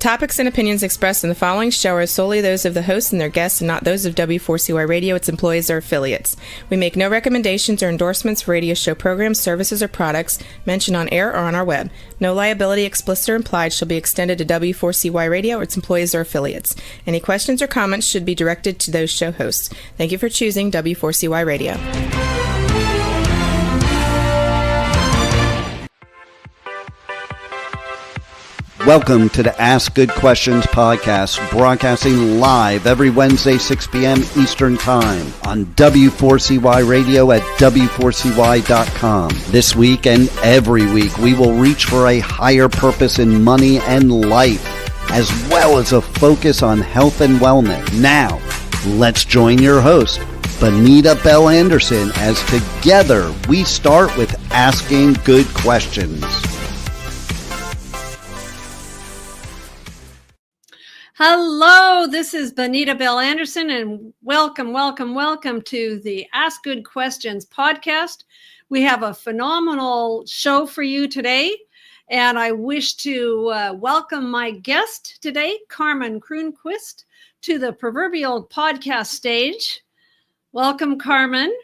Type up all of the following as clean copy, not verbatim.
topics and opinions expressed in the following show are solely those of the hosts and their guests and not those of W4CY Radio, its employees, or affiliates. We make no recommendations or endorsements for radio show programs, services, or products mentioned on air or on our web. No liability, explicit or implied, shall be extended to W4CY Radio or its employees or affiliates. Any questions or comments should be directed to those show hosts. Thank you for choosing W4CY Radio. Welcome to the Ask Good Questions podcast, broadcasting live every Wednesday, 6 p.m. Eastern Time on W4CY Radio at W4CY.com. This week and every week, we will reach for a higher purpose in money and life, as well as a focus on health and wellness. Now, let's join your host, Bonita Bell-Andersen, as together we start with Asking Good Questions. Hello, this is Bonita Bell-Andersen, and welcome to the Ask Good Questions podcast. We have a phenomenal show for you today, and I wish to welcome my guest today, Carmen Croonquist, to the proverbial podcast stage. Welcome, Carmen.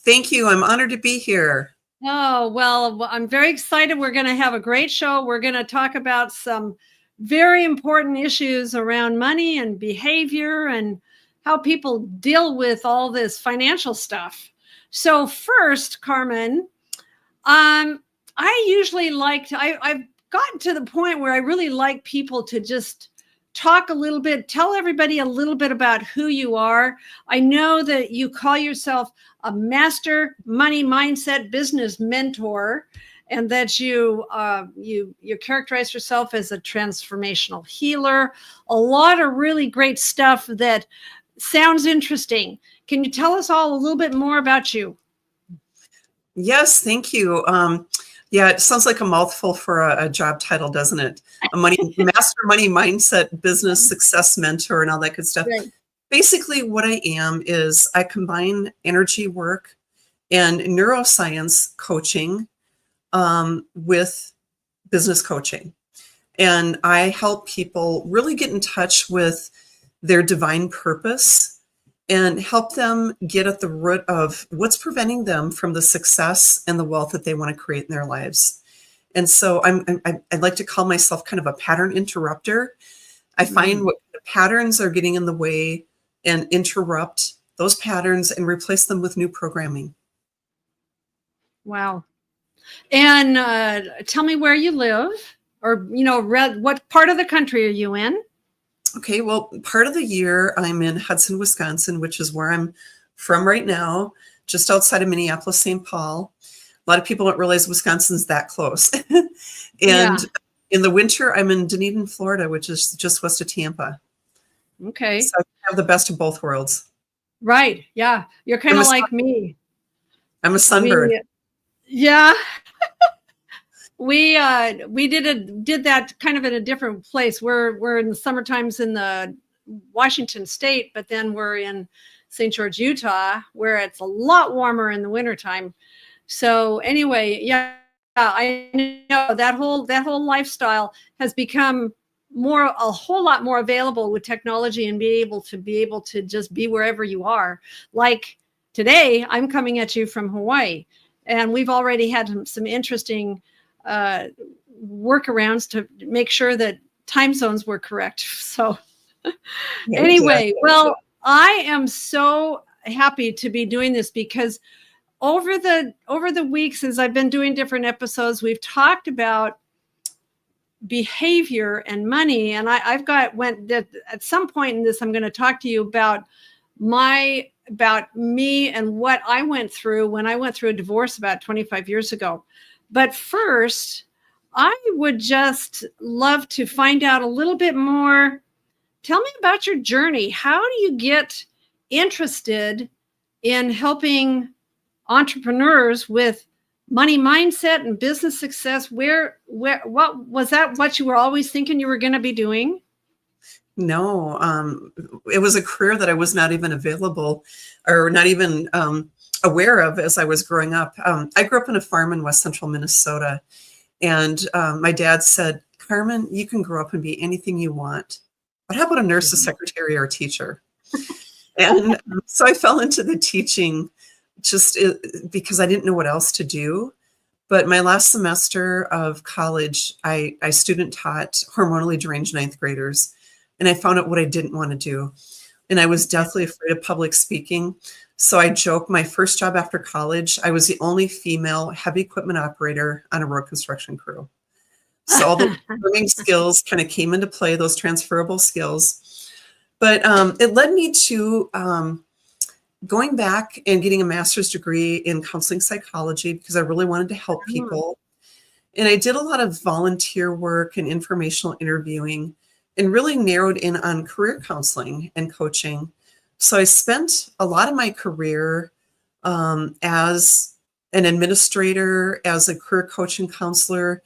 Thank you. I'm honored to be here. Oh, well, I'm very excited. We're going to have a great show. We're going to talk about some very important issues around money and behavior and how people deal with all this financial stuff. So first, Carmen, I usually I've gotten to the point where I really like people to just talk a little bit, tell everybody a little bit about who you are. I know that you call yourself a master money mindset business mentor, and that you characterize yourself as a transformational healer. A lot of really great stuff that sounds interesting. Can you tell us all a little bit more about you? Yes, thank you. Yeah, it sounds like a mouthful for a job title, doesn't it? Master money mindset business success mentor and all that good stuff. Right. Basically, what I am is I combine energy work and neuroscience coaching with business coaching. And I help people really get in touch with their divine purpose and help them get at the root of what's preventing them from the success and the wealth that they want to create in their lives. And so I like to call myself kind of a pattern interrupter. I find what patterns are getting in the way and interrupt those patterns and replace them with new programming. Wow. And tell me where you live, or, what part of the country are you in? Okay, well, part of the year I'm in Hudson, Wisconsin, which is where I'm from right now, just outside of Minneapolis, St. Paul. A lot of people don't realize Wisconsin's that close. In the winter, I'm in Dunedin, Florida, which is just west of Tampa. Okay. So I have the best of both worlds. Right, yeah. You're kind of like me. I'm a sunbird. Yeah. We did that kind of in a different place. We're in the summer times in the Washington state, but then we're in St. George, Utah, where it's a lot warmer in the wintertime. So anyway, yeah, I know that whole lifestyle has become a whole lot more available with technology and be able to just be wherever you are. Like today, I'm coming at you from Hawaii. And we've already had some interesting workarounds to make sure that time zones were correct. So anyway, well, I am so happy to be doing this because over the weeks as I've been doing different episodes, we've talked about behavior and money. And at some point in this, I'm going to talk to you about me and what I went through when I went through a divorce about 25 years ago. But first, I would just love to find out a little bit more. Tell me about your journey. How do you get interested in helping entrepreneurs with money mindset and business success? What was that what you were always thinking you were going to be doing? No, it was a career that I was not even available or not even aware of as I was growing up. I grew up on a farm in West Central Minnesota, and my dad said, Carmen, you can grow up and be anything you want. But how about a nurse, a secretary, or a teacher? And so I fell into the teaching just because I didn't know what else to do. But my last semester of college, I student taught hormonally deranged ninth graders, and I found out what I didn't want to do. And I was deathly afraid of public speaking. So I joke, my first job after college, I was the only female heavy equipment operator on a road construction crew. So all the learning skills kind of came into play, those transferable skills. But it led me to going back and getting a master's degree in counseling psychology because I really wanted to help people. And I did a lot of volunteer work and informational interviewing and really narrowed in on career counseling and coaching. So I spent a lot of my career as an administrator, as a career coach and counselor.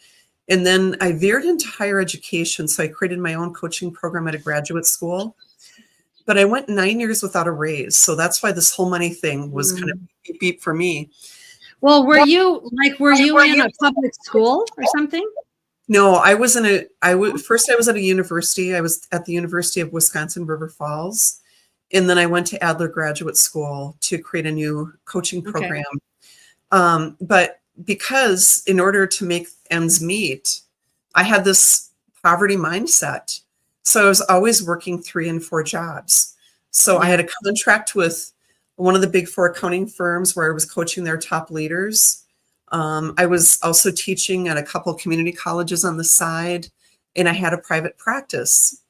And then I veered into higher education. So I created my own coaching program at a graduate school. But I went 9 years without a raise. So that's why this whole money thing was kind of beep, beep for me. Well, were you in a public school or something? No, I was at a university. I was at the University of Wisconsin, River Falls. And then I went to Adler Graduate School to create a new coaching program. Okay. But because in order to make ends meet, I had this poverty mindset. So I was always working 3 and 4 jobs. So I had a contract with one of the big 4 accounting firms where I was coaching their top leaders. I was also teaching at a couple community colleges on the side, and I had a private practice.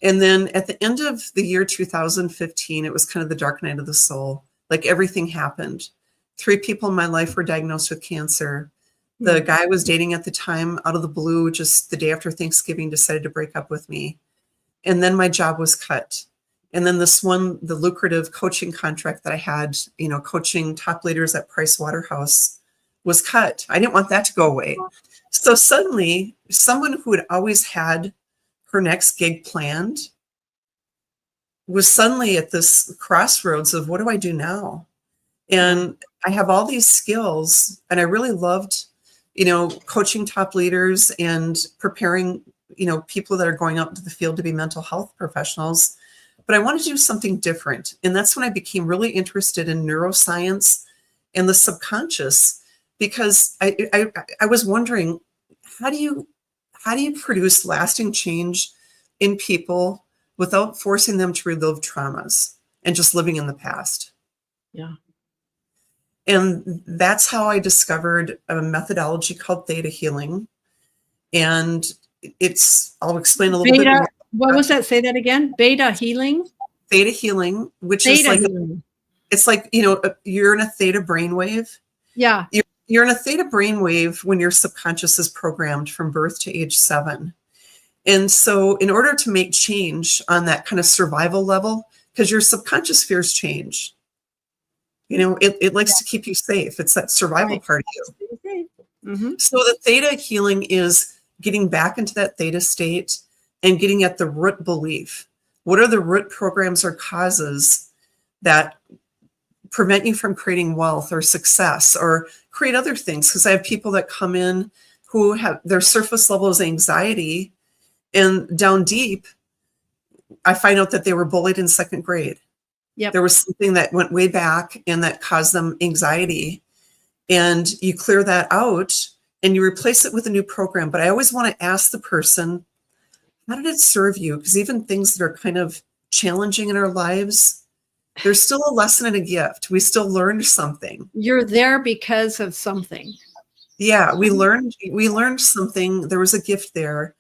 And then at the end of the year 2015, it was kind of the dark night of the soul. Like everything happened. 3 people in my life were diagnosed with cancer. The guy I was dating at the time, out of the blue, just the day after Thanksgiving, decided to break up with me. And then my job was cut. And then the lucrative coaching contract that I had, coaching top leaders at Price Waterhouse, was cut. I didn't want that to go away. So suddenly, someone who had always had her next gig planned was suddenly at this crossroads of, what do I do now? And I have all these skills, and I really loved, coaching top leaders and preparing, people that are going out into the field to be mental health professionals. But I wanted to do something different. And that's when I became really interested in neuroscience and the subconscious, because I was wondering, how do you produce lasting change in people without forcing them to relive traumas and just living in the past? Yeah. And that's how I discovered a methodology called theta healing. And I'll explain a little bit more. What was that? Say that again. Beta healing? Theta healing, which is like, it's like, you're in a theta brainwave. Yeah. You're in a theta brainwave when your subconscious is programmed from birth to age 7. And so in order to make change on that kind of survival level, because your subconscious fears change, it likes to keep you safe. It's that survival part of you. Mm-hmm. So the theta healing is getting back into that theta state and getting at the root belief. What are the root programs or causes that prevent you from creating wealth or success or create other things? Because I have people that come in who have their surface level is anxiety, and down deep, I find out that they were bullied in 2nd grade. Yep. There was something that went way back and that caused them anxiety. And you clear that out and you replace it with a new program. But I always want to ask the person, how did it serve you? Because even things that are kind of challenging in our lives, there's still a lesson and a gift. We still learned something. You're there because of something. Yeah, we learned something. There was a gift there.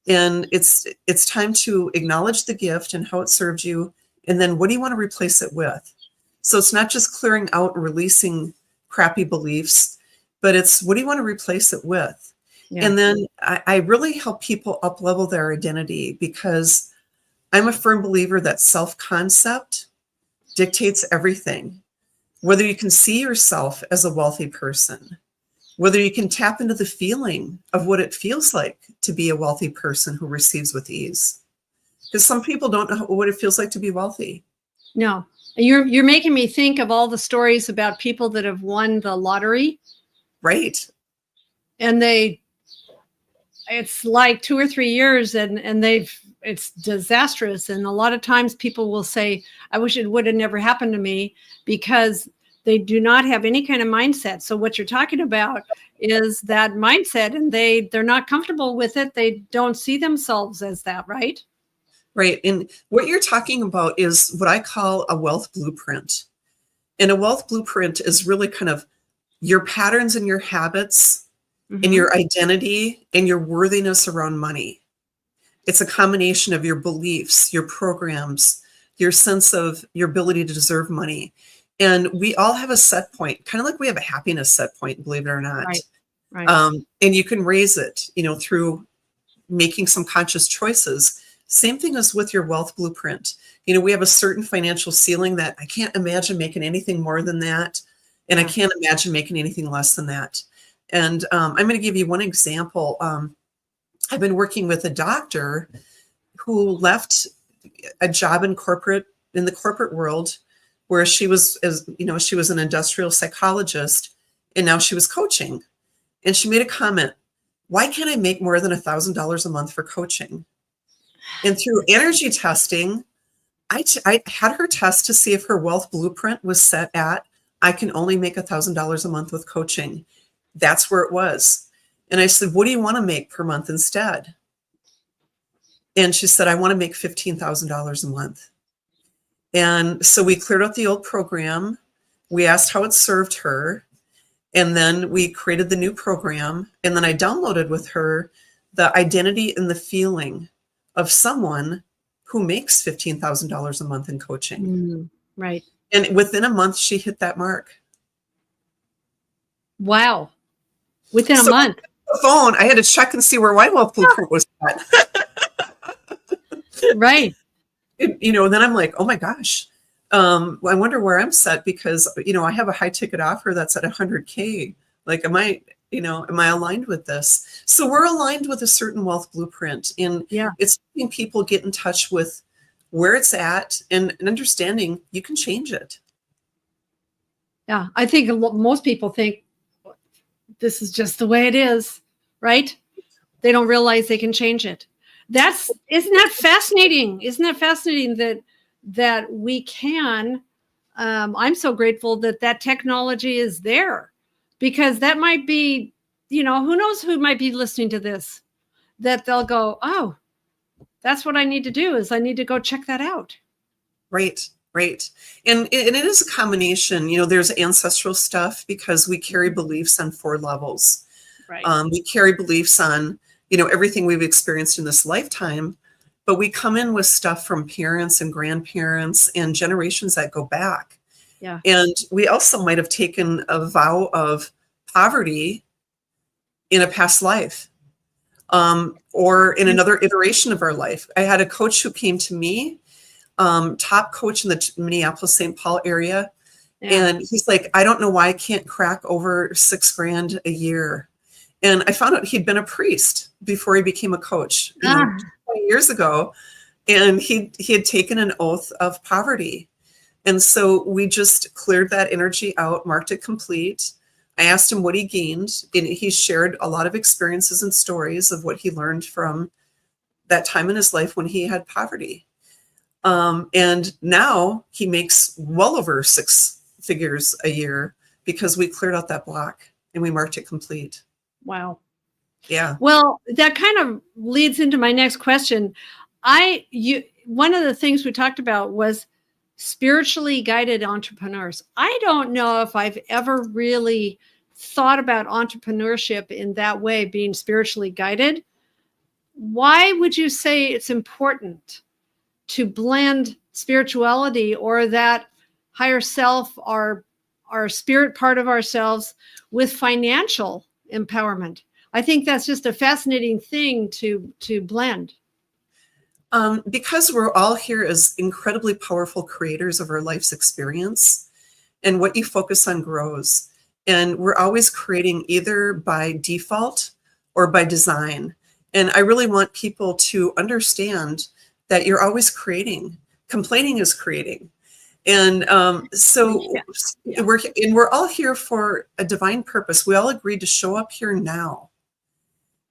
And it's time to acknowledge the gift and how it served you. And then what do you want to replace it with? So it's not just clearing out and releasing crappy beliefs, but it's what do you want to replace it with? Yeah. And then I really help people up-level their identity, because I'm a firm believer that self-concept dictates everything. Whether you can see yourself as a wealthy person, whether you can tap into the feeling of what it feels like to be a wealthy person who receives with ease. Because some people don't know what it feels like to be wealthy. No. You're making me think of all the stories about people that have won the lottery. Right. And they it's like 2 or 3 years and it's disastrous. And a lot of times people will say, I wish it would have never happened to me, because they do not have any kind of mindset. So what you're talking about is that mindset, and they're not comfortable with it. They don't see themselves as that, right? Right. And what you're talking about is what I call a wealth blueprint. And a wealth blueprint is really kind of your patterns and your habits and your identity and your worthiness around money. It's a combination of your beliefs, your programs, your sense of your ability to deserve money. And we all have a set point, kind of like we have a happiness set point, believe it or not. Right. And you can raise it, through making some conscious choices. Same thing as with your wealth blueprint. We have a certain financial ceiling that I can't imagine making anything more than that. And I can't imagine making anything less than that. And I'm going to give you one example. I've been working with a doctor who left a job in the corporate world, where she was, she was an industrial psychologist, and now she was coaching. And she made a comment, why can't I make more than $1,000 a month for coaching? And through energy testing, I had her test to see if her wealth blueprint was set at, I can only make $1,000 a month with coaching. That's where it was. And I said, what do you want to make per month instead? And she said, I want to make $15,000 a month. And so we cleared out the old program. We asked how it served her. And then we created the new program. And then I downloaded with her the identity and the feeling of someone who makes $15,000 a month in coaching. Right. And within a month, she hit that mark. Wow. Within a month. The phone, I had to check and see where my wealth blueprint was at. Right. Then I'm like, oh my gosh. I wonder where I'm set, because, I have a high ticket offer that's at 100K. Like, am I aligned with this? So we're aligned with a certain wealth blueprint, and it's helping people get in touch with where it's at and understanding you can change it. Yeah. I think most people think this is just the way it is, right? They don't realize they can change it. Isn't that fascinating? Isn't that fascinating that we can? I'm so grateful that technology is there, because that might be, who knows who might be listening to this, that they'll go, oh, that's what I need to do, is I need to go check that out. Right. And it is a combination. There's ancestral stuff, because we carry beliefs on 4 levels. Right. We carry beliefs on, everything we've experienced in this lifetime, but we come in with stuff from parents and grandparents and generations that go back. Yeah. And we also might have taken a vow of poverty in a past life, or in another iteration of our life. I had a coach who came to me, top coach in the Minneapolis-St. Paul area. Yeah. And he's like, I don't know why I can't crack over $6,000 a year. And I found out he'd been a priest before he became a coach 20 years ago. And he had taken an oath of poverty. And so we just cleared that energy out, marked it complete. I asked him what he gained, and he shared a lot of experiences and stories of what he learned from that time in his life when he had poverty. And now he makes well over 6 figures a year, because we cleared out that block and we marked it complete. Wow. Yeah. Well, that kind of leads into my next question. One of the things we talked about was spiritually guided entrepreneurs. I don't know if I've ever really thought about entrepreneurship in that way, being spiritually guided. Why would you say it's important to blend spirituality, or that higher self, our spirit part of ourselves, with financial empowerment? I think that's just a fascinating thing to blend. Because we're all here as incredibly powerful creators of our life's experience, and what you focus on grows. And we're always creating either by default or by design. And I really want people to understand that you're always creating. Complaining is creating. And we're all here for a divine purpose. We all agreed to show up here now.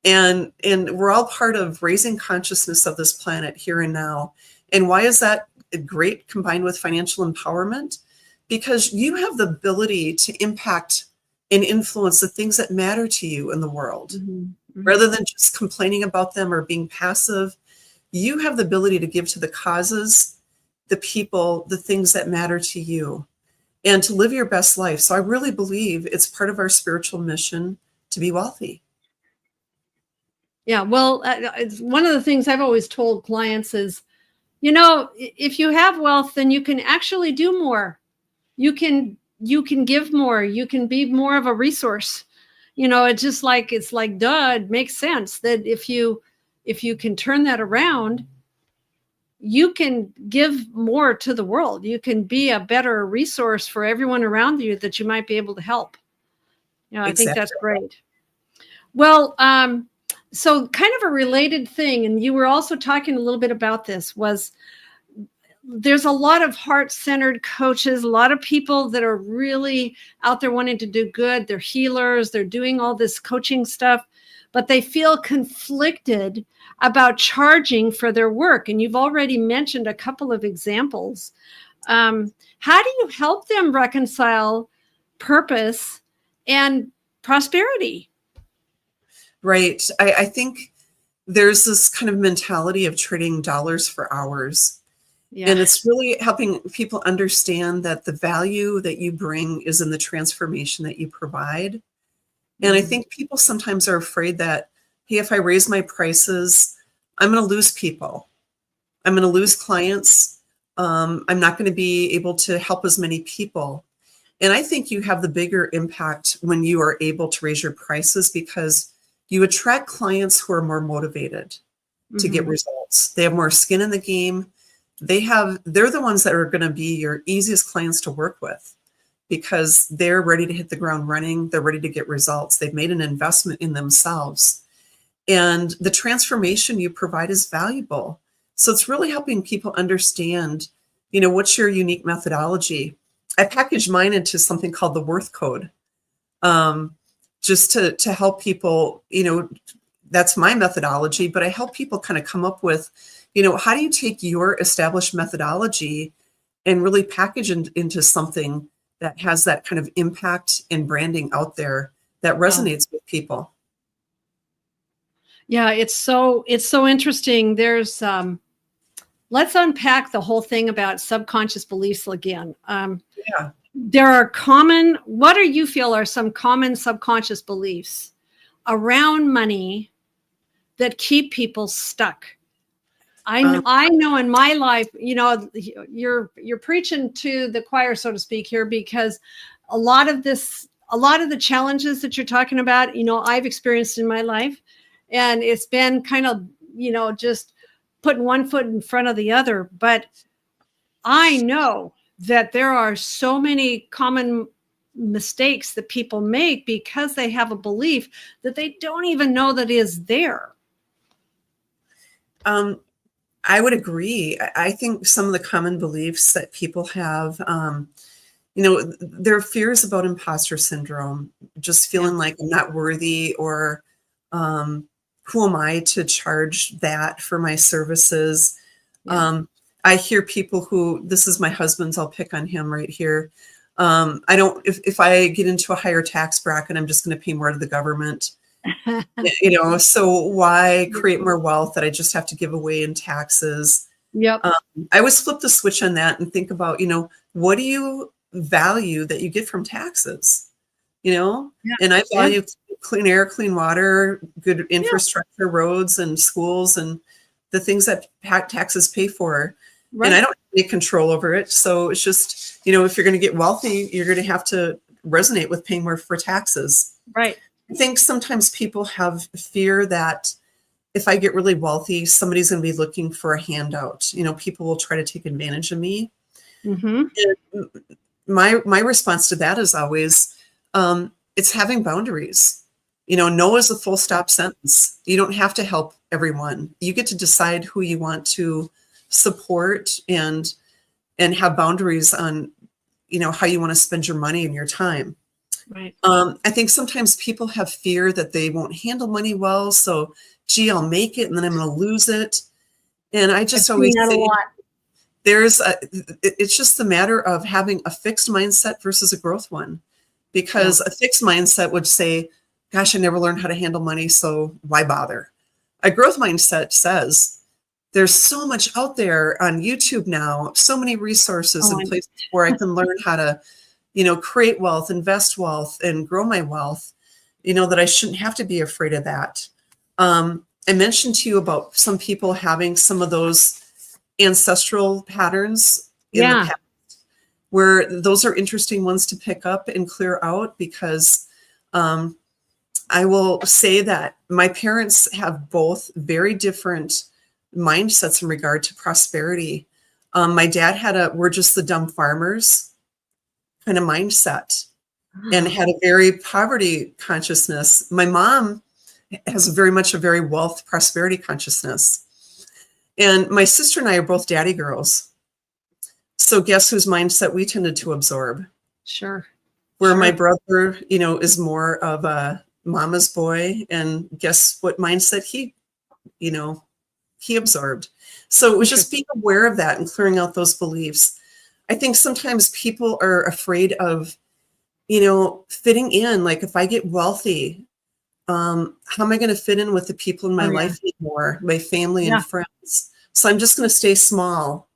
And we're all part of raising consciousness of this planet here and now. And why is that great combined with financial empowerment? Because you have the ability to impact and influence the things that matter to you in the world. Rather than just complaining about them or being passive, you have the ability to give to the causes, the people, the things that matter to you, and to live your best life. So I really believe it's part of our spiritual mission to be wealthy. Yeah, well, it's one of the things I've always told clients is, you know, if you have wealth, then you can actually do more. You can give more. You can be more of a resource. You know, it's like, duh, it makes sense that if you can turn that around, you can give more to the world. You can be a better resource for everyone around you that you might be able to help. You know, I think that's great. Well, so kind of a related thing, and you were also talking a little bit about this, was there's a lot of heart-centered coaches, a lot of people that are really out there wanting to do good. They're healers. They're doing all this coaching stuff, but they feel conflicted about charging for their work. And you've already mentioned a couple of examples. How do you help them reconcile purpose and prosperity? Right. I think there's this kind of mentality of trading dollars for hours. Yeah. And it's really helping people understand that the value that you bring is in the transformation that you provide. And I think people sometimes are afraid that, hey, if I raise my prices, I'm going to lose people. I'm going to lose clients. I'm not going to be able to help as many people. And I think you have the bigger impact when you are able to raise your prices, because you attract clients who are more motivated to get results. They have more skin in the game. They're the ones that are going to be your easiest clients to work with, because they're ready to hit the ground running. They're ready to get results. They've made an investment in themselves. And the transformation you provide is valuable. So it's really helping people understand, you know, what's your unique methodology. I package mine into something called the Worth Code. Just to help people, you know, that's my methodology, but I help people kind of come up with, you know, how do you take your established methodology and really package into something that has that kind of impact and branding out there that resonates with people. Yeah, it's so interesting. There's let's unpack the whole thing about subconscious beliefs again. There are what do you feel are some common subconscious beliefs around money that keep people stuck? I know in my life, you know, you're preaching to the choir, so to speak, here, because a lot of the challenges that you're talking about, you know, I've experienced in my life, and it's been kind of, you know, just putting one foot in front of the other. But I know that there are so many common mistakes that people make because they have a belief that they don't even know that is there. I would agree. I think some of the common beliefs that people have, you know, there are fears about imposter syndrome, just feeling like I'm not worthy, or who am I to charge that for my services? I hear people who, this is my husband's, I'll pick on him right here. If I get into a higher tax bracket, I'm just going to pay more to the government. You know, so why create more wealth that I just have to give away in taxes? I always flip the switch on that and think about, you know, what do you value that you get from taxes? You know, and I value clean air, clean water, good infrastructure, roads and schools, and the things that taxes pay for. And I don't have any control over it. So it's just, you know, if you're going to get wealthy, you're going to have to resonate with paying more for taxes. Right. I think sometimes people have fear that if I get really wealthy, somebody's going to be looking for a handout. You know, people will try to take advantage of me. And my response to that is always, it's having boundaries. You know, no is a full stop sentence. You don't have to help everyone. You get to decide who you want to support and have boundaries on, you know, how you want to spend your money and your time. Right. I think sometimes people have fear that they won't handle money well. So, gee, I'll make it and then I'm going to lose it. And I just I've always seen that a say lot. it's just a matter of having a fixed mindset versus a growth one. Because a fixed mindset would say, gosh, I never learned how to handle money, so why bother? A growth mindset says, there's so much out there on YouTube now, so many resources and places where I can learn how to, create wealth, invest wealth, and grow my wealth, that I shouldn't have to be afraid of that. I mentioned to you about some people having some of those ancestral patterns in the past, where those are interesting ones to pick up and clear out, because I will say that my parents have both very different mindsets in regard to prosperity. My dad had we're just the dumb farmers kind of mindset and had a very poverty consciousness. My mom has very much a very wealth prosperity consciousness. And my sister and I are both daddy girls. So guess whose mindset we tended to absorb? Sure. Where my brother, is more of a mama's boy, and guess what mindset he absorbed. So it was just being aware of that and clearing out those beliefs. I think sometimes people are afraid of, fitting in. Like, if I get wealthy, how am I going to fit in with the people in my life anymore, my family and friends? So I'm just going to stay small,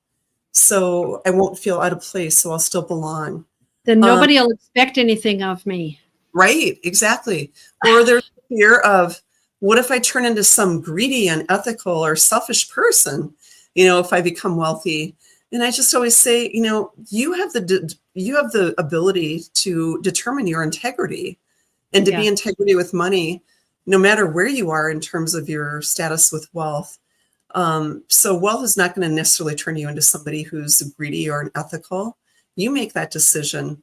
so I won't feel out of place, so I'll still belong. Then nobody will expect anything of me. Right, exactly. Or there's fear of, what if I turn into some greedy, unethical, or selfish person, if I become wealthy? And I just always say, you have the ability to determine your integrity and to be integrity with money, no matter where you are in terms of your status with wealth. So wealth is not going to necessarily turn you into somebody who's greedy or unethical. You make that decision.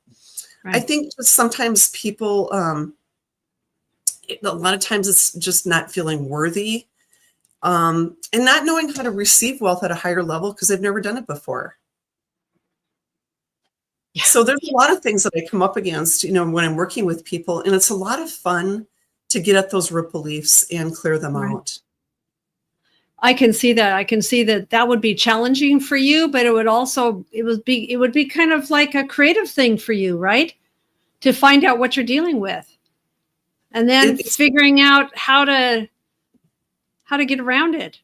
Right. I think sometimes people, a lot of times it's just not feeling worthy, and not knowing how to receive wealth at a higher level because they've never done it before. Yeah. So there's a lot of things that I come up against, when I'm working with people, and it's a lot of fun to get at those root beliefs and clear them out. I can see that. I can see that would be challenging for you, but it would be kind of like a creative thing for you, right? To find out what you're dealing with, and then figuring out how to get around it.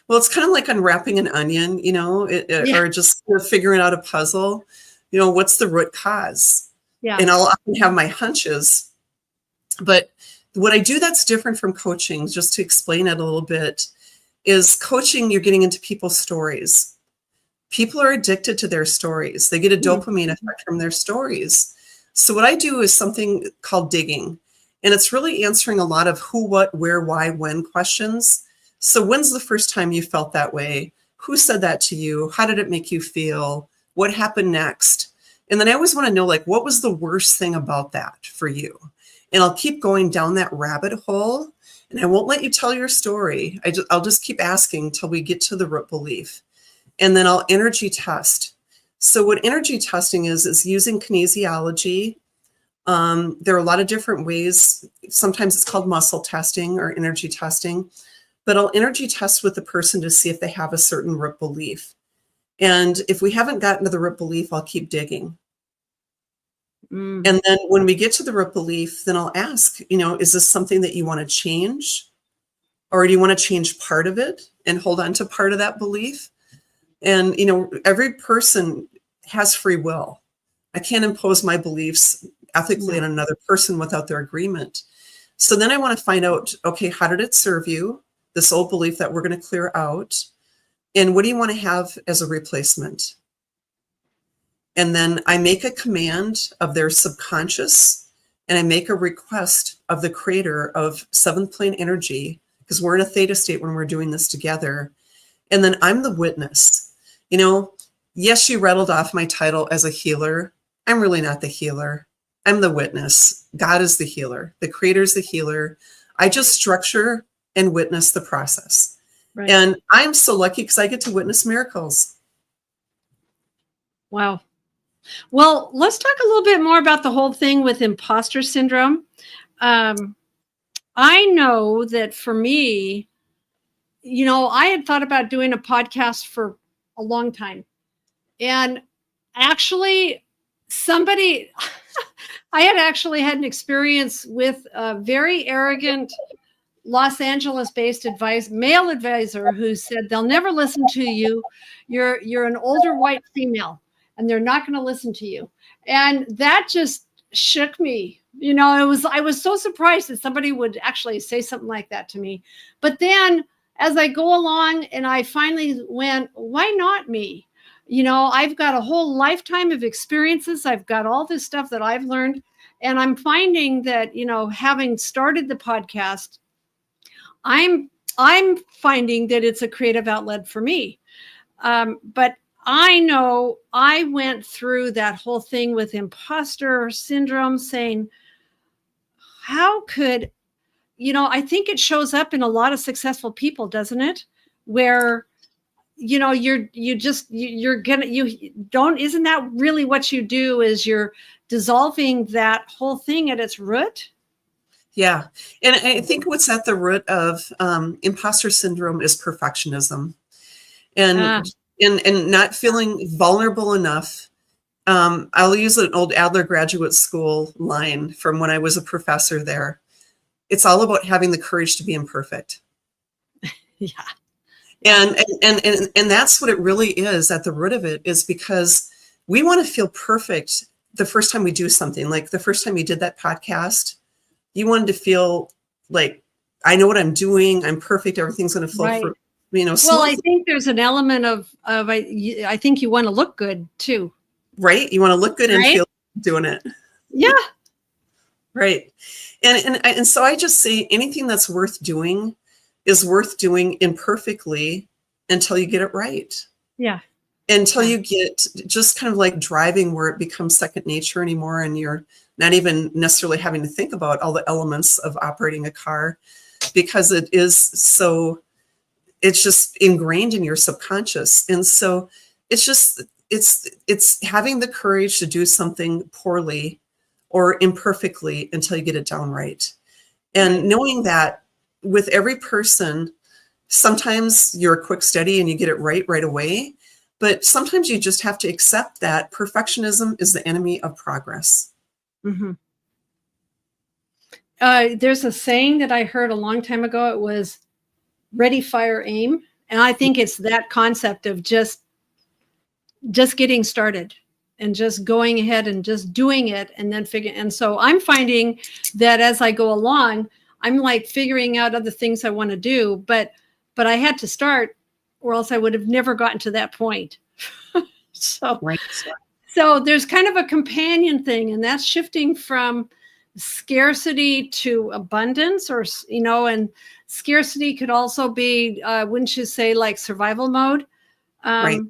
Well, it's kind of like unwrapping an onion, or just figuring out a puzzle. What's the root cause? Yeah. And I'll often have my hunches, but what I do that's different from coaching, just to explain it a little bit, is coaching, you're getting into people's stories. People are addicted to their stories. They get a dopamine effect from their stories. So what I do is something called digging. And it's really answering a lot of who, what, where, why, when questions. So when's the first time you felt that way? Who said that to you? How did it make you feel? What happened next? And then I always want to know, what was the worst thing about that for you? And I'll keep going down that rabbit hole. And I won't let you tell your story. I'll just keep asking till we get to the root belief. And then I'll energy test. So what energy testing is using kinesiology. There are a lot of different ways. Sometimes it's called muscle testing or energy testing. But I'll energy test with the person to see if they have a certain root belief. And if we haven't gotten to the root belief, I'll keep digging. And then when we get to the root belief, then I'll ask, is this something that you want to change? Or do you want to change part of it and hold on to part of that belief? And, every person has free will. I can't impose my beliefs ethically on another person without their agreement. So then I want to find out, okay, how did it serve you? This old belief that we're going to clear out. And what do you want to have as a replacement? And then I make a command of their subconscious, and I make a request of the creator of seventh plane energy, because we're in a theta state when we're doing this together. And then I'm the witness. Yes, you rattled off my title as a healer. I'm really not the healer. I'm the witness. God is the healer. The creator is the healer. I just structure and witness the process. Right. And I'm so lucky because I get to witness miracles. Wow. Well, let's talk a little bit more about the whole thing with imposter syndrome. I know that for me, I had thought about doing a podcast for a long time. And actually, I had actually had an experience with a very arrogant Los Angeles-based male advisor who said they'll never listen to you. You're an older white female, and they're not going to listen to you. And that just shook me. I was so surprised that somebody would actually say something like that to me. But then as I go along and I finally went, why not me? I've got a whole lifetime of experiences. I've got all this stuff that I've learned. And I'm finding that, having started the podcast, I'm finding that it's a creative outlet for me. But I know I went through that whole thing with imposter syndrome, saying, how could, I think it shows up in a lot of successful people, doesn't it? Where, isn't that really what you do, is you're dissolving that whole thing at its root? Yeah. And I think what's at the root of imposter syndrome is perfectionism and not feeling vulnerable enough. I'll use an old Adler Graduate School line from when I was a professor there. It's all about having the courage to be imperfect. Yeah. And that's what it really is at the root of it, is because we want to feel perfect the first time we do something. Like the first time you did that podcast, you wanted to feel like, I know what I'm doing. I'm perfect. Everything's going to flow right. for, Well, smoothly. I think there's an element of I think you want to look good too. Right. You want to look good and feel doing it. Yeah. Right. And so I just say anything that's worth doing is worth doing imperfectly until you get it right. Yeah. Until you get just kind of like driving where it becomes second nature anymore. And you're not even necessarily having to think about all the elements of operating a car, because it is so, it's just ingrained in your subconscious. And so it's just, it's having the courage to do something poorly or imperfectly until you get it down right. And knowing that with every person, sometimes you're a quick study and you get it right away. But sometimes you just have to accept that perfectionism is the enemy of progress. Mm-hmm. There's a saying that I heard a long time ago. It was ready, fire, aim. And I think it's that concept of just getting started and just going ahead and just doing it and then figuring. And so I'm finding that as I go along, I'm like figuring out other things I want to do, but I had to start, or else I would have never gotten to that point. So there's kind of a companion thing, and that's shifting from scarcity to abundance, or, and scarcity could also be, wouldn't you say, like survival mode? Right.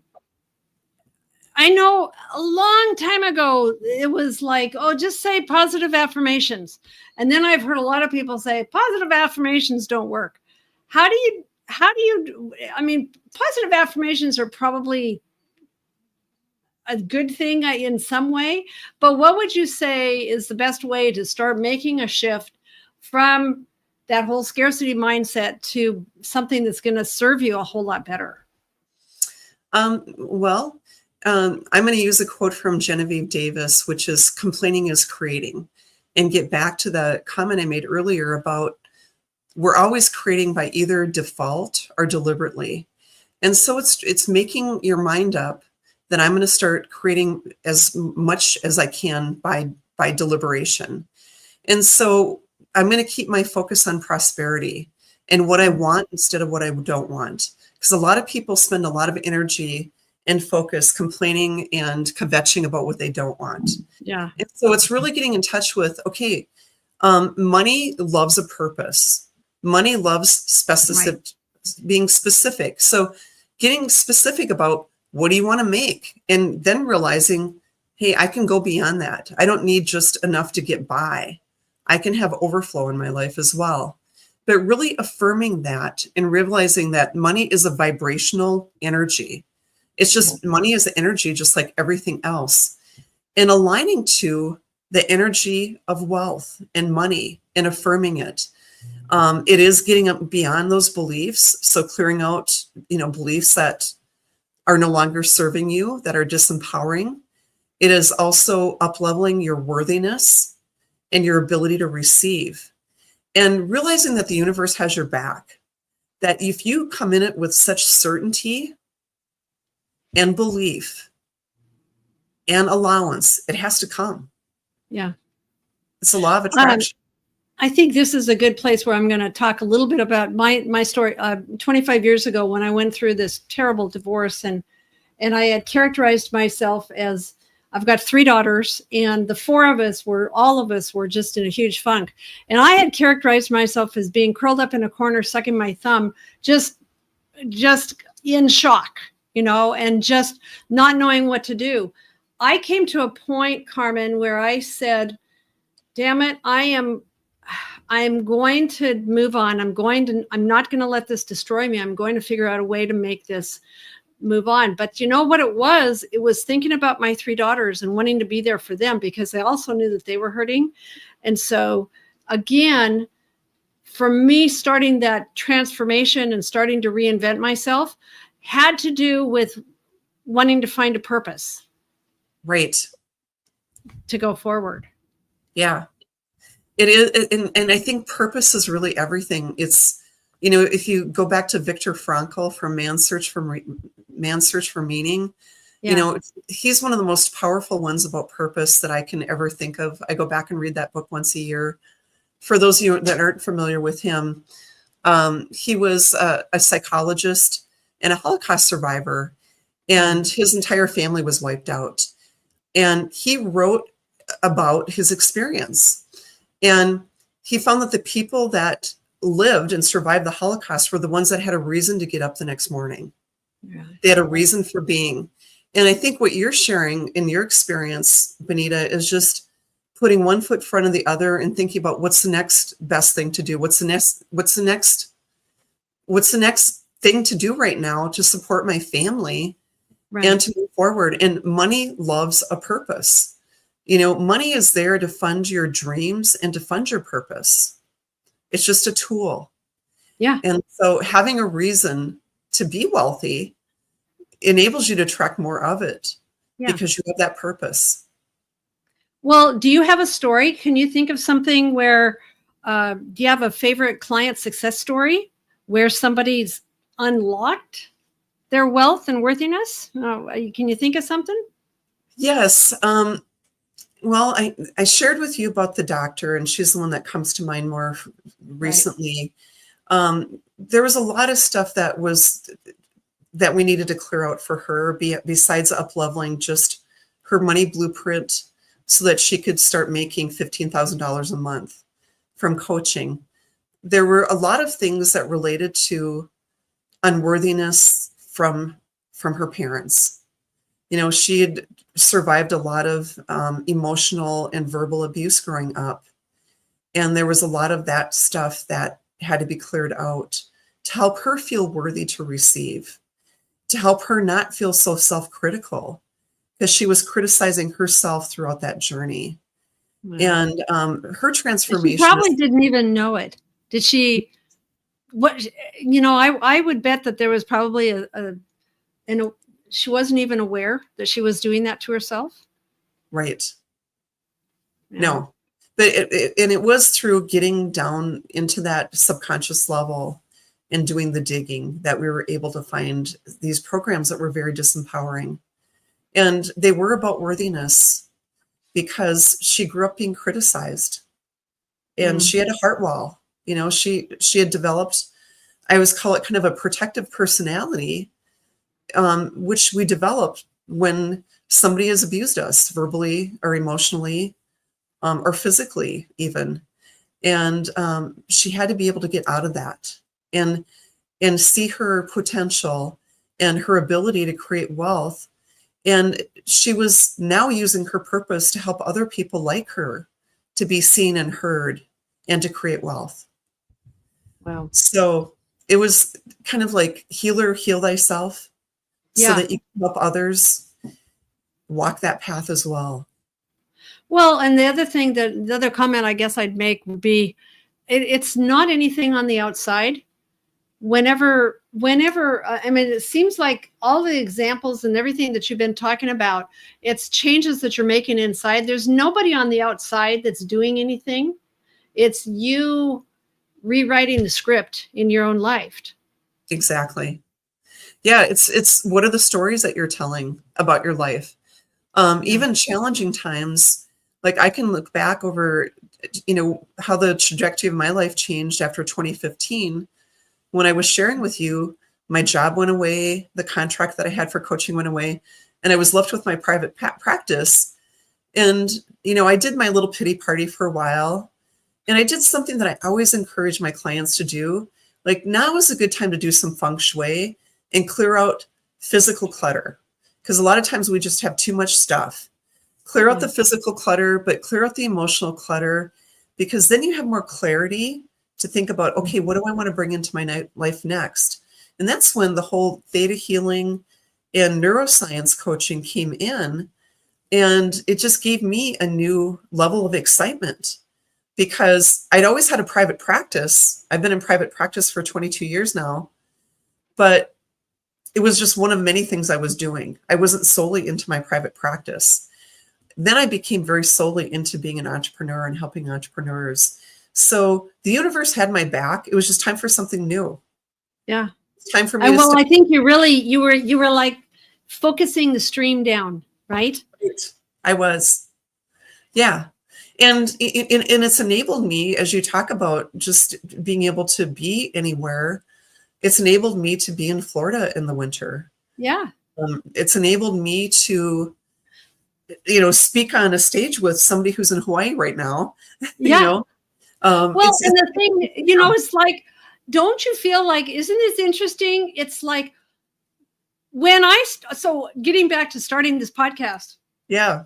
I know a long time ago, it was like, oh, just say positive affirmations. And then I've heard a lot of people say positive affirmations don't work. How do you, positive affirmations are probably a good thing in some way, but what would you say is the best way to start making a shift from that whole scarcity mindset to something that's going to serve you a whole lot better? I'm going to use a quote from Genevieve Davis, which is complaining is creating, and get back to the comment I made earlier about we're always creating by either default or deliberately. And so it's making your mind up that I'm going to start creating as much as I can by deliberation. And so I'm going to keep my focus on prosperity and what I want instead of what I don't want. Because a lot of people spend a lot of energy and focus complaining and kvetching about what they don't want. Yeah. And so it's really getting in touch with, okay, money loves a purpose. Money loves being specific. So getting specific about what do you want to make? And then realizing, hey, I can go beyond that. I don't need just enough to get by. I can have overflow in my life as well. But really affirming that and realizing that money is a vibrational energy. It's just money is energy, just like everything else. and aligning to the energy of wealth and money and affirming it. It is getting up beyond those beliefs. So clearing out, beliefs that are no longer serving you, that are disempowering. It is also up-leveling your worthiness and your ability to receive, and realizing that the universe has your back, that if you come in it with such certainty and belief and allowance, it has to come. Yeah. It's a law of attraction. I think this is a good place where I'm going to talk a little bit about my story. 25 years ago, when I went through this terrible divorce, and I had characterized myself as, I've got 3 daughters, and all of us were just in a huge funk. And I had characterized myself as being curled up in a corner, sucking my thumb, just in shock, and just not knowing what to do. I came to a point, Carmen, where I said, damn it, I'm going to move on. I'm not going to let this destroy me. I'm going to figure out a way to make this move on. But you know what it was? It was thinking about my 3 daughters and wanting to be there for them, because I also knew that they were hurting. And so again, for me, starting that transformation and starting to reinvent myself had to do with wanting to find a purpose. Right. To go forward. Yeah. It is. And I think purpose is really everything. It's, if you go back to Viktor Frankl from Man's Search for Meaning, he's one of the most powerful ones about purpose that I can ever think of. I go back and read that book once a year. For those of you that aren't familiar with him, he was a psychologist and a Holocaust survivor, and his entire family was wiped out. And he wrote about his experience. And he found that the people that lived and survived the Holocaust were the ones that had a reason to get up the next morning. Yeah. They had a reason for being. And I think what you're sharing in your experience, Bonita, is just putting one foot in front of the other and thinking about what's the next best thing to do. What's the next thing to do right now to support my family, right, and to move forward. And money loves a purpose. Money is there to fund your dreams and to fund your purpose. It's just a tool. Yeah. And so having a reason to be wealthy enables you to attract more of it, because you have that purpose. Well, do you have a story? Can you think of something where, do you have a favorite client success story where somebody's unlocked their wealth and worthiness? Can you think of something? Yes. Well, I shared with you about the doctor, and she's the one that comes to mind more recently. Right. There was a lot of stuff that we needed to clear out for her, besides up-leveling just her money blueprint so that she could start making $15,000 a month from coaching. There were a lot of things that related to unworthiness from her parents. She had survived a lot of emotional and verbal abuse growing up. And there was a lot of that stuff that had to be cleared out to help her feel worthy to receive, to help her not feel so self-critical, because she was criticizing herself throughout that journey. Wow. And her transformation. She probably didn't even know it. Did she? I would bet that there was probably she wasn't even aware that she was doing that to herself. Right. Yeah. No, but it was through getting down into that subconscious level and doing the digging that we were able to find these programs that were very disempowering. And they were about worthiness, because she grew up being criticized, and she had a heart wall. She had developed, I always call it kind of a protective personality, which we developed when somebody has abused us verbally or emotionally, or physically even. And she had to be able to get out of that and see her potential and her ability to create wealth. And she was now using her purpose to help other people like her to be seen and heard and to create wealth. Wow. So it was kind of like heal thyself, so that you can help others walk that path as well. Well, and the other comment I guess I'd make would be, it's not anything on the outside. Whenever, I mean, it seems like all the examples and everything that you've been talking about, it's changes that you're making inside. There's nobody on the outside that's doing anything. It's you rewriting the script in your own life. Exactly. Yeah, it's what are the stories that you're telling about your life? Even challenging times, like I can look back over, how the trajectory of my life changed after 2015. When I was sharing with you, my job went away, the contract that I had for coaching went away, and I was left with my private practice. And, I did my little pity party for a while. And I did something that I always encourage my clients to do. Like, now is a good time to do some feng shui and clear out physical clutter. Because a lot of times we just have too much stuff. Clear out the physical clutter, but clear out the emotional clutter, because then you have more clarity to think about, okay, what do I want to bring into my life next? And that's when the whole theta healing and neuroscience coaching came in. And it just gave me a new level of excitement, because I'd always had a private practice. I've been in private practice for 22 years now, but it was just one of many things I was doing. I wasn't solely into my private practice. Then I became very solely into being an entrepreneur and helping entrepreneurs. So the universe had my back. It was just time for something new. Yeah. It's time for me to I think you were like focusing the stream down, right? Right. I was. Yeah. And it's enabled me, as you talk about just being able to be anywhere, it's enabled me to be in Florida in the winter. Yeah. It's enabled me to, speak on a stage with somebody who's in Hawaii right now. Yeah. Well, and the thing, it's like, don't you feel like, isn't this interesting? It's like when so getting back to starting this podcast. Yeah.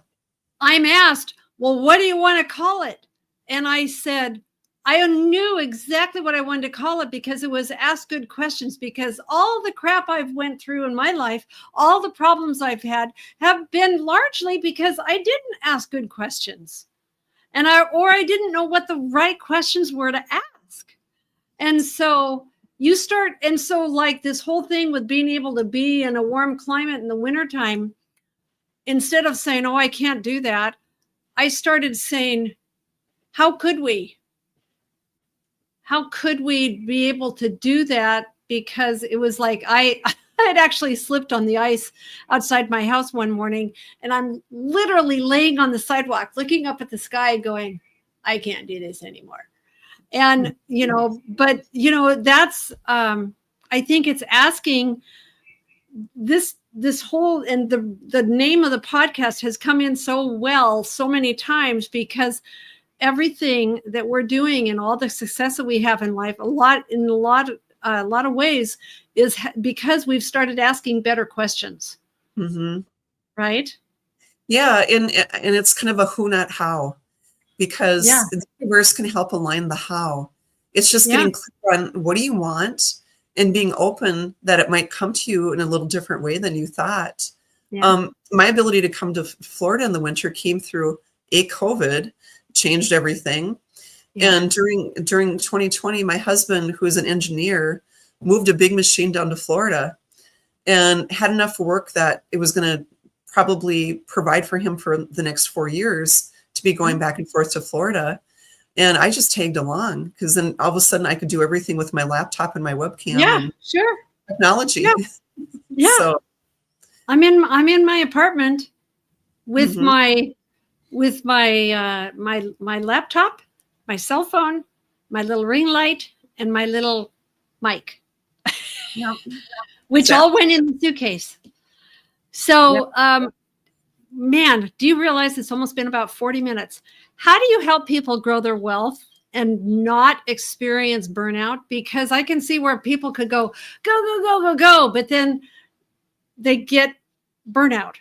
I'm asked, well, what do you want to call it? And I said, I knew exactly what I wanted to call it, because it was ask good questions, because all the crap I've went through in my life, all the problems I've had have been largely because I didn't ask good questions. And I didn't know what the right questions were to ask. And so like this whole thing with being able to be in a warm climate in the wintertime, instead of saying, oh, I can't do that, I started saying, how could we? How could we be able to do that? Because it was like I had actually slipped on the ice outside my house one morning, and I'm literally laying on the sidewalk, looking up at the sky going, I can't do this anymore. And, that's, I think it's asking this whole, and the name of the podcast has come in so many times, because everything that we're doing and all the success that we have in life, a lot of ways, is because we've started asking better questions. Mm-hmm. Right? Yeah. And it's kind of a who, not how, because the universe can help align the how. It's just getting clear on what do you want, and being open that it might come to you in a little different way than you thought. Yeah. My ability to come to Florida in the winter came through COVID, changed everything. Yeah. And during 2020, my husband, who is an engineer, moved a big machine down to Florida and had enough work that it was going to probably provide for him for the next 4 years to be going back and forth to Florida. And I just tagged along, because then all of a sudden I could do everything with my laptop and my webcam. Yeah, sure. Technology. Yeah. Yeah. So I'm in my apartment with my laptop, my cell phone, my little ring light, and my little mic, which all went in the suitcase. So, man, do you realize it's almost been about 40 minutes? How do you help people grow their wealth and not experience burnout? Because I can see where people could go, but then they get burnout.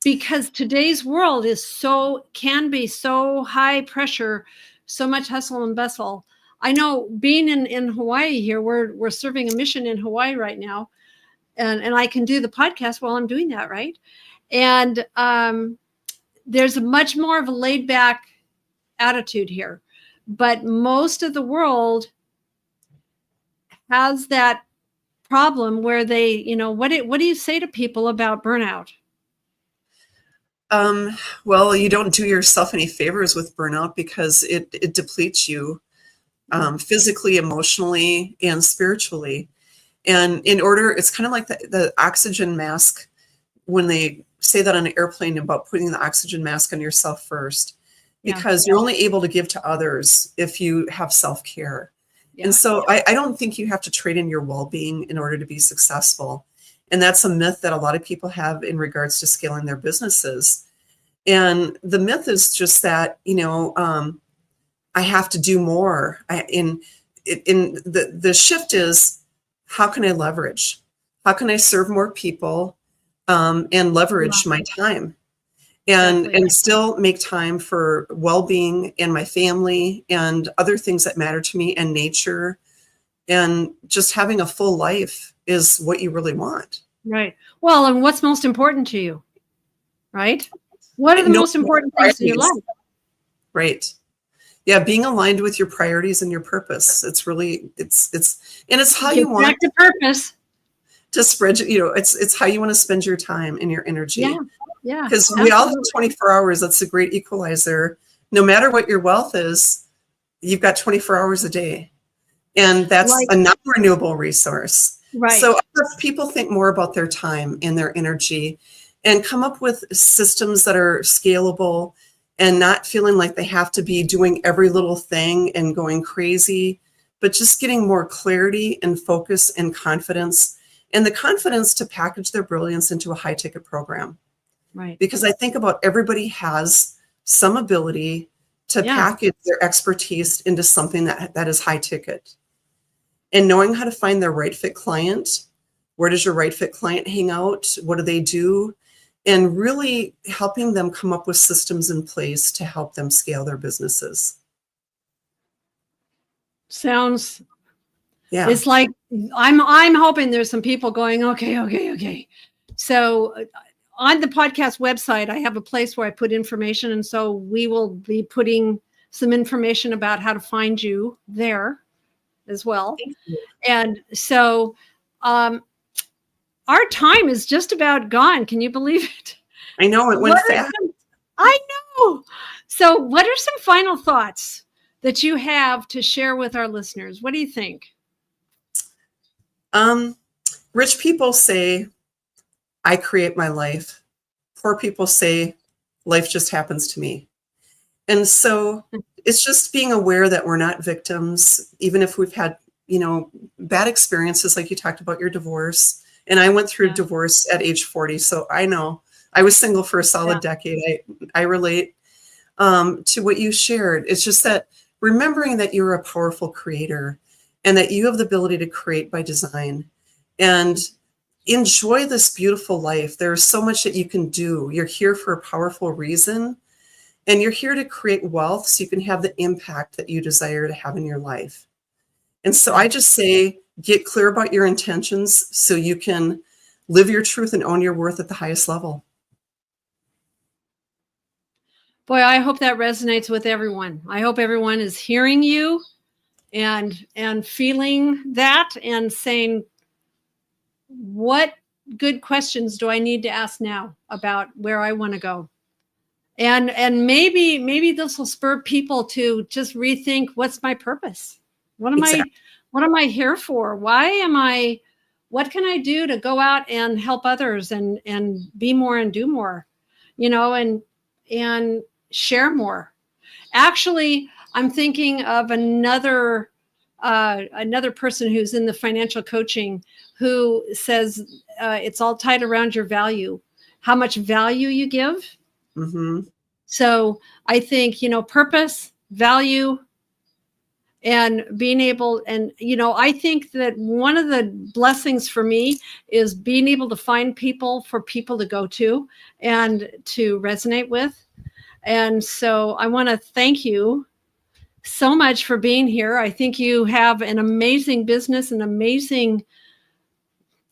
Because today's world can be so high pressure, so much hustle and bustle. I know, being in Hawaii here, we're serving a mission in Hawaii right now, and I can do the podcast while I'm doing that, right? And there's a much more of a laid back attitude here, but most of the world has that problem where they, what do you say to people about burnout? Well, you don't do yourself any favors with burnout because it depletes you physically, emotionally, and spiritually. And it's kind of like the oxygen mask when they say that on an airplane about putting the oxygen mask on yourself first, because you're only able to give to others if you have self-care. And so I don't think you have to trade in your well-being in order to be successful. And that's a myth that a lot of people have in regards to scaling their businesses. And the myth is just that, I have to do more. The shift is, how can I leverage? How can I serve more people and leverage my time and still make time for well-being and my family and other things that matter to me and nature, and just having a full life is what you really want. Right. Well, and what's most important to you, right? What are the most important things in your life? Right. Yeah, being aligned with your priorities and your purpose. It's really, it's how you want back to purpose to spread, it's how you want to spend your time and your energy. Yeah. Because we all have 24 hours. That's a great equalizer. No matter what your wealth is, you've got 24 hours a day. And that's a non-renewable resource. Right. So if people think more about their time and their energy and come up with systems that are scalable and not feeling like they have to be doing every little thing and going crazy, but just getting more clarity and focus and confidence, and the confidence to package their brilliance into a high ticket program. Right. Because I think about everybody has some ability to package their expertise into something that is high ticket. And knowing how to find their right fit client, where does your right fit client hang out? What do they do? And really helping them come up with systems in place to help them scale their businesses. Sounds, it's like, I'm hoping there's some people going, okay. So on the podcast website, I have a place where I put information. And so we will be putting some information about how to find you there as well. And so our time is just about gone. Can you believe it? I know, it went fast. I know. So what are some final thoughts that you have to share with our listeners? What do you think? Rich people say, I create my life. Poor people say, life just happens to me. And so it's just being aware that we're not victims, even if we've had, bad experiences, like you talked about your divorce. And I went through divorce at age 40. So I know I was single for a solid decade. I relate to what you shared. It's just that remembering that you're a powerful creator and that you have the ability to create by design and enjoy this beautiful life. There's so much that you can do. You're here for a powerful reason, and you're here to create wealth so you can have the impact that you desire to have in your life. And so I just say, get clear about your intentions so you can live your truth and own your worth at the highest level. Boy, I hope that resonates with everyone. I hope everyone is hearing you and feeling that and saying, what good questions do I need to ask now about where I want to go? And maybe this will spur people to just rethink, what's my purpose? What am I here for? What can I do to go out and help others and be more and do more, and share more? Actually, I'm thinking of another person who's in the financial coaching who says it's all tied around your value, how much value you give. Mm-hmm. So I think, purpose, value, and being able, and, I think that one of the blessings for me is being able to find people for people to go to and to resonate with. And so I want to thank you so much for being here. I think you have an amazing business, an amazing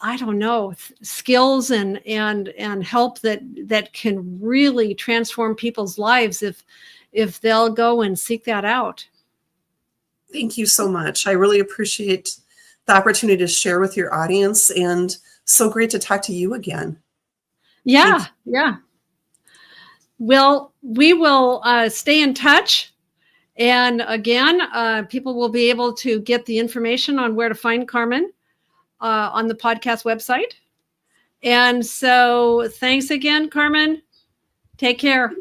I don't know, skills and help that can really transform people's lives if they'll go and seek that out. Thank you so much. I really appreciate the opportunity to share with your audience, and so great to talk to you again. Yeah. Well, we will stay in touch. And again, people will be able to get the information on where to find Carmen on the podcast website. And so thanks again, Carmen. Take care.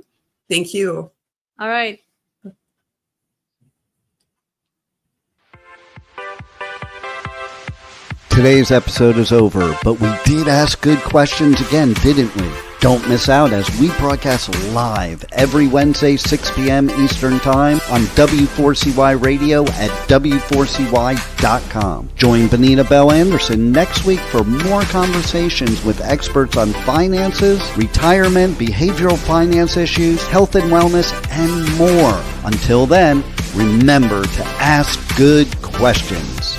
Thank you. All right. Today's episode is over, but we did ask good questions again, didn't we? Don't miss out as we broadcast live every Wednesday, 6 p.m. Eastern Time on W4CY Radio at W4CY.com. Join Bonita Bell-Andersen next week for more conversations with experts on finances, retirement, behavioral finance issues, health and wellness, and more. Until then, remember to ask good questions.